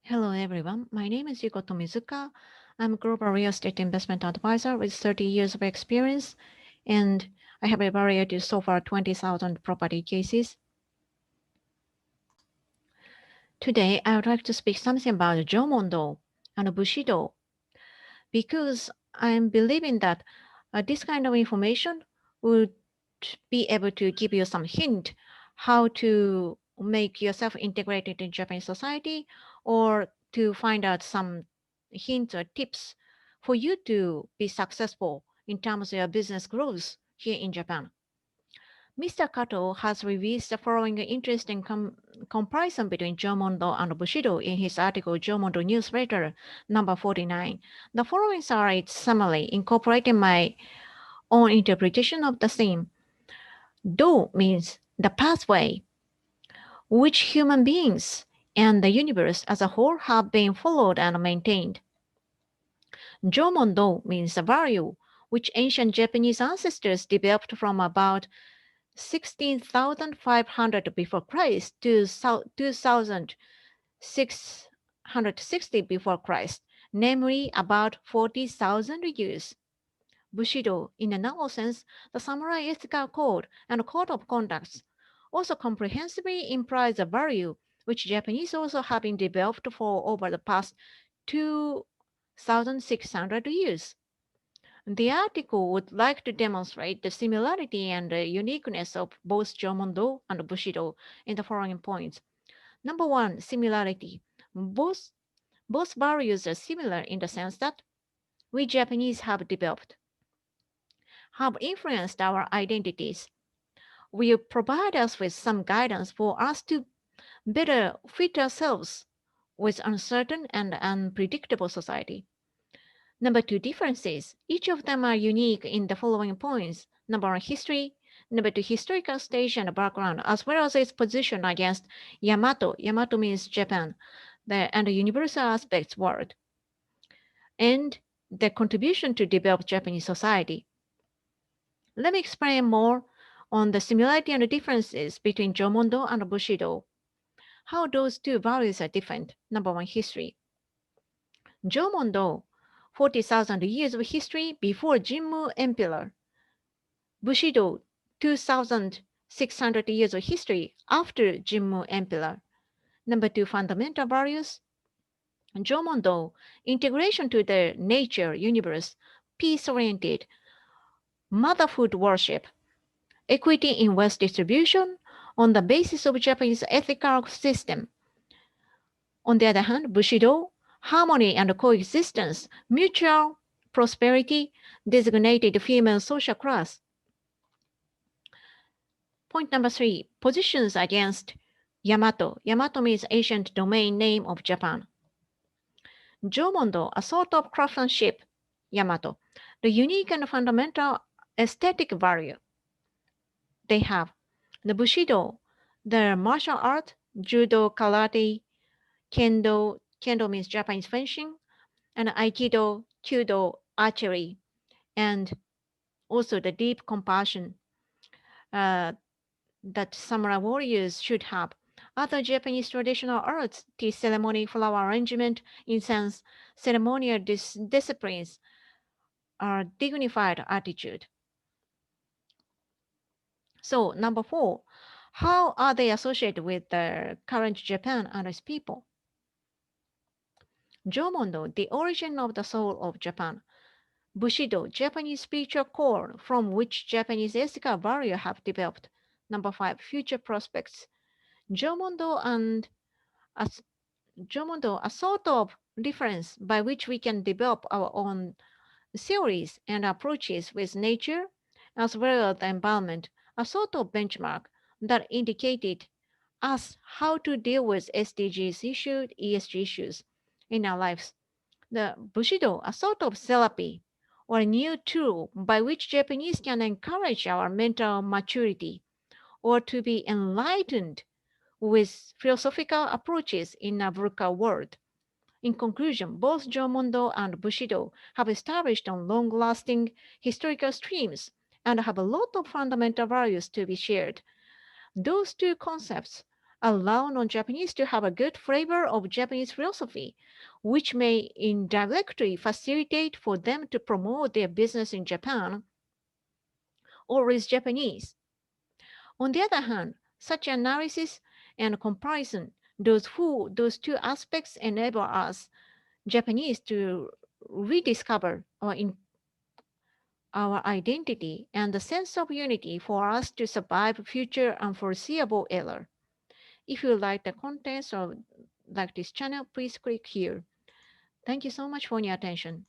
Hello, everyone. My name is Yuko Tomizuka. I'm a global real estate investment advisor with 30 years of experience, and I have evaluated so far 20,000 property cases. Today, I would like to speak something about Jomondo and Bushido because I'm believing that this kind of information would be able to give you some hint how to make yourself integrated in Japanese society or to find out some hints or tips for you to be successful in terms of your business growth here in Japan. Mr. Kato has released the following interesting comparison between Jomondo and Bushido in his article Jomondo Newsletter number 49. The following are its summary, incorporating my own interpretation of the theme. Do means the pathway which human beings and the universe as a whole have been followed and maintained. Jomondo means the value which ancient Japanese ancestors developed from about 16,500 before Christ to 2,660 before Christ, namely about 40,000 years. Bushido, in a narrow sense, the samurai ethical code and code of conduct, also comprehensively implies a value which Japanese also have been developed for over the past 2,600 years. The article would like to demonstrate the similarity and the uniqueness of both Jomondo and Bushido in the following points. Number one, similarity. Both, both values are similar in the sense that we Japanese have developed, have influenced our identities, will provide us with some guidance for us to better fit ourselves with uncertain and unpredictable society. Number two, differences. Each of them are unique in the following points. Number one, history. Number two, historical stage and background, as well as its position against Yamato. Yamato means Japan, and the universal aspects world, and the contribution to develop Japanese society. Let me explain more on the similarity and the differences between Jomondo and Bushido. How those two values are different. Number one, history. Jomondo, 40,000 years of history before Jimmu Emperor. Bushido, 2,600 years of history after Jimmu Emperor. Number two, fundamental values. Jomondo, integration to the nature, universe, peace-oriented, motherhood worship, equity in wealth distribution on the basis of Japanese ethical system. On the other hand, Bushido, harmony and coexistence, mutual prosperity, designated female social class. Point number three, positions against Yamato. Yamato means ancient domain name of Japan. Jomondo, a sort of craftsmanship. Yamato, the unique and fundamental aesthetic value they have. The Bushido, the martial art, judo, karate, kendo. Kendo means Japanese fencing, and aikido, kyudo, archery, and also the deep compassion uh, that samurai warriors should have. Other Japanese traditional arts, tea ceremony, flower arrangement, incense, ceremonial disciplines are dignified attitude. So number four, how are they associated with the current Japan and its people? Jomondo, the origin of the soul of Japan. Bushido, Japanese spiritual core from which Japanese ethical value have developed. Number five, future prospects. Jomondo and as Jomondo, a sort of reference by which we can develop our own theories and approaches with nature as well as the environment, a sort of benchmark that indicated us how to deal with SDGs issues, ESG issues in our lives. The Bushido, a sort of therapy or a new tool by which Japanese can encourage our mental maturity or to be enlightened with philosophical approaches in a VUCA world. In conclusion, both Jomondo and Bushido have established on long-lasting historical streams and have a lot of fundamental values to be shared. Those two concepts allow non Japanese to have a good flavor of Japanese philosophy, which may indirectly facilitate for them to promote their business in Japan or with Japanese. On the other hand, such analysis and comparison, those two aspects enable us Japanese to rediscover our identity and the sense of unity for us to survive future unforeseeable error. If you like the contents of like this channel, please click here. Thank you so much for your attention.